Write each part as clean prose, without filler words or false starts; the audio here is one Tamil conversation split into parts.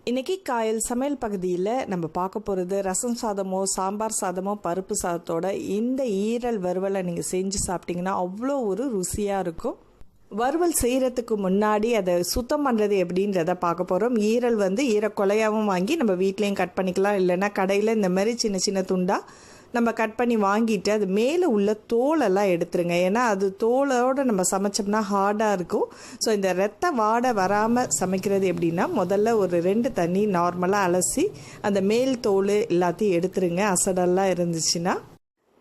இன்றைக்கி காயல் சமையல் பகுதியில் நம்ம பார்க்க போகிறது ரசம் சாதமோ சாம்பார் சாதமோ பருப்பு சாதத்தோட இந்த ஈரல் வறுவலை நீங்கள் செஞ்சு சாப்பிட்டிங்கன்னா அவ்வளோ ஒரு ருசியாக இருக்கும். வறுவல் செய்கிறதுக்கு முன்னாடி அதை சுத்தம் பண்ணுறது எப்படின்றத பார்க்க போகிறோம். ஈரல் ஈரக்கொலையாகவும் வாங்கி நம்ம வீட்லேயும் கட் பண்ணிக்கலாம், இல்லைன்னா கடையில் இந்த மாதிரி சின்ன சின்ன துண்டாக நம்ம கட் பண்ணி வாங்கிட்டு அது மேலே உள்ள தோலெல்லாம் எடுத்துருங்க. ஏன்னா அது தோலோடு நம்ம சமைச்சோம்னா ஹார்டாக இருக்கும். ஸோ இந்த ரத்த வாடை வராமல் சமைக்கிறது எப்படின்னா, முதல்ல ஒரு 2 தண்ணி நார்மலாக அலசி அந்த மேல் தோல் எல்லாத்தையும் எடுத்துருங்க. அசடெல்லாம் இருந்துச்சுன்னா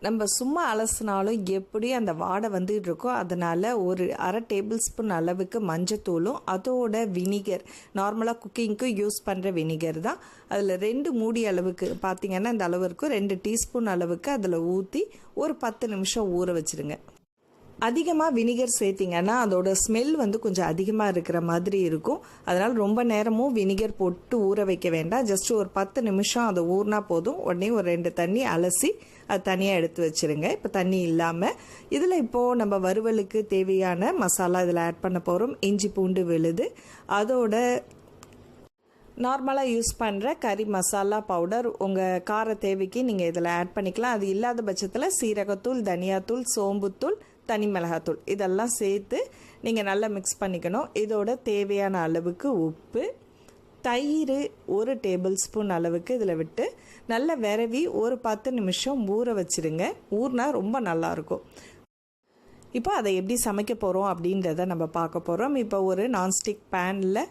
நம்ம சும்மா அலசினாலும் எப்படி அந்த வாடை வந்துட்டு இருக்கோ, அதனால் ஒரு 1/2 டேபிள் ஸ்பூன் அளவுக்கு மஞ்சத்தூளும் அதோட வினிகர், நார்மலாக குக்கிங்க்கு யூஸ் பண்ணுற வினிகர் தான், அதில் 2 மூடி அளவுக்கு பார்த்திங்கன்னா இந்த அளவு இருக்கும், 2 டீஸ்பூன் அளவுக்கு அதில் ஊற்றி ஒரு 10 நிமிஷம் ஊற வச்சுருங்க. அதிகமாக வினிகர் சேர்த்திங்கன்னா அதோட ஸ்மெல் கொஞ்சம் அதிகமாக இருக்கிற மாதிரி இருக்கும். அதனால் ரொம்ப நேரமும் வினிகர் போட்டு ஊற வைக்க வேண்டாம். ஜஸ்ட் ஒரு 10 நிமிஷம் அதை ஊறினா போதும். உடனே ஒரு 2 தண்ணி அலசி அது தனியாக எடுத்து வச்சுருங்க. இப்போ தண்ணி இல்லாமல் இதில் இப்போது நம்ம வறுவலுக்கு தேவையான மசாலா இதில் ஆட் பண்ண போகிறோம். இஞ்சி பூண்டு விழுது, அதோட நார்மலாக யூஸ் பண்ணுற கறி மசாலா பவுடர் உங்கள் கார தேவைக்கு நீங்கள் இதில் ஆட் பண்ணிக்கலாம். அது இல்லாத பட்சத்தில் சீரகத்தூள், தனியாத்தூள், சோம்புத்தூள், தனி மிளகாத்தூள் இதெல்லாம் சேர்த்து நீங்கள் நல்லா மிக்ஸ் பண்ணிக்கணும். இதோட தேவையான அளவுக்கு உப்பு, தயிர் 1 டேபிள் ஸ்பூன் அளவுக்கு இதில் விட்டு நல்லா விரவி ஒரு 10 நிமிஷம் ஊற வச்சுருங்க. ஊறினா ரொம்ப நல்லாயிருக்கும். இப்போ அதை எப்படி சமைக்க போகிறோம் அப்படின்றத நம்ம பார்க்க போகிறோம். இப்போ ஒரு நான்ஸ்டிக் பேனில்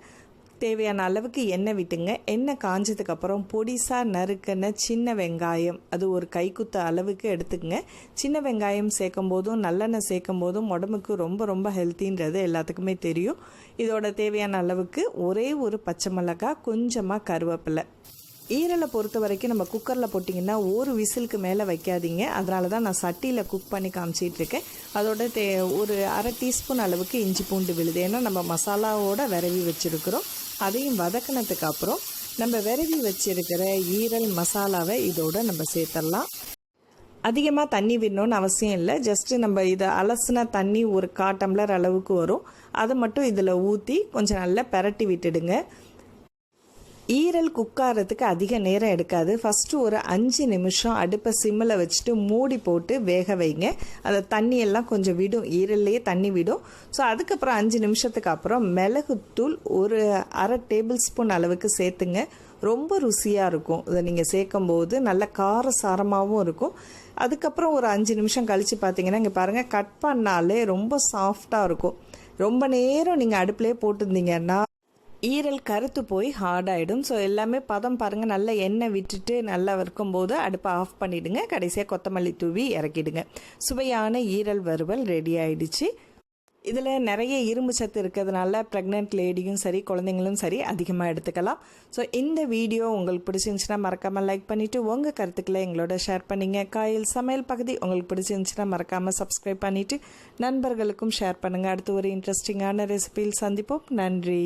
தேவையான அளவுக்கு எண்ணெய் விட்டுங்க. எண்ணெய் காஞ்சதுக்கப்புறம் பொடிசாக நறுக்கின சின்ன வெங்காயம், அது ஒரு கைக்குத்த அளவுக்கு எடுத்துக்கங்க. சின்ன வெங்காயம் சேர்க்கும் போதும் நல்லெண்ணெய் சேர்க்கும் போதும் உடம்புக்கு ரொம்ப ரொம்ப ஹெல்த்தின்றது எல்லாத்துக்குமே தெரியும். இதோட தேவையான அளவுக்கு ஒரே ஒரு பச்சை மிளகாய், கொஞ்சமாக கருவேப்பிலை. ஈரலை பொறுத்த வரைக்கும் நம்ம குக்கரில் போட்டிங்கன்னா ஒரு விசிலுக்கு மேலே வைக்காதீங்க. அதனால தான் நான் சட்டியில் குக் பண்ணி காமிச்சிட்ருக்கேன். அதோட ஒரு 1/2 டீஸ்பூன் அளவுக்கு இஞ்சி பூண்டு விழுது. ஏன்னா நம்ம மசாலாவோட விரவி வச்சுருக்கிறோம். அதையும் வதக்கினதுக்கு அப்புறம் நம்ம விரவி வச்சுருக்கிற ஈரல் மசாலாவை இதோட நம்ம சேர்த்துடலாம். அதிகமாக தண்ணி விடணும்னு அவசியம் இல்லை. ஜஸ்ட்டு நம்ம இதை அலசின தண்ணி ஒரு 1/4 டம்ளர் அளவுக்கு வரும். அதை மட்டும் இதில் ஊற்றி கொஞ்சம் நல்லா பெரட்டி விட்டுடுங்க. ஈரல் குக்காரத்துக்கு அதிக நேரம் எடுக்காது. ஃபஸ்ட்டு ஒரு 5 நிமிஷம் அடுப்பை சிம்மில் வச்சுட்டு மூடி போட்டு வேக வைங்க. அந்த தண்ணியெல்லாம் கொஞ்சம் விடும், ஈரல்லையே தண்ணி விடும். ஸோ அதுக்கப்புறம் 5 நிமிஷத்துக்கு அப்புறம் மிளகுத்தூள் ஒரு 1/2 டேபிள் ஸ்பூன் அளவுக்கு சேர்த்துங்க. ரொம்ப ருசியாக இருக்கும். இதை நீங்கள் சேர்க்கும்போது நல்ல கார சாரமாகவும் இருக்கும். அதுக்கப்புறம் ஒரு 5 நிமிஷம் கழித்து பார்த்தீங்கன்னா இங்கே பாருங்கள், கட் பண்ணாலே ரொம்ப சாஃப்டாக இருக்கும். ரொம்ப நேரம் நீங்கள் அடுப்புலேயே போட்டுருந்தீங்கன்னா ஈரல் கருத்து போய் ஹார்டாகிடும். ஸோ எல்லாமே பதம் பாருங்கள், நல்லா எண்ணெய் விட்டுட்டு நல்லா வறுக்கும்போது அடுப்பை ஆஃப் பண்ணிவிடுங்க. கடைசியாக கொத்தமல்லி தூவி இறக்கிடுங்க. சுவையான ஈரல் வறுவல் ரெடி ஆகிடுச்சு. இதில் நிறைய இரும்பு சத்து இருக்கிறதுனால ப்ரெக்னென்ட் லேடியும் சரி, குழந்தைங்களும் சரி அதிகமாக எடுத்துக்கலாம். ஸோ இந்த வீடியோ உங்களுக்கு பிடிச்சிருந்துச்சுன்னா மறக்காமல் லைக் பண்ணிவிட்டு உங்கள் கருத்துக்களை எங்களோட ஷேர் பண்ணிங்க. காயல் சமையல் பகுதி உங்களுக்கு பிடிச்சிருந்துச்சுன்னா மறக்காமல் சப்ஸ்கிரைப் பண்ணிவிட்டு நண்பர்களுக்கும் ஷேர் பண்ணுங்கள். அடுத்து ஒரு இன்ட்ரெஸ்டிங்கான ரெசிபியில் சந்திப்போம். நன்றி.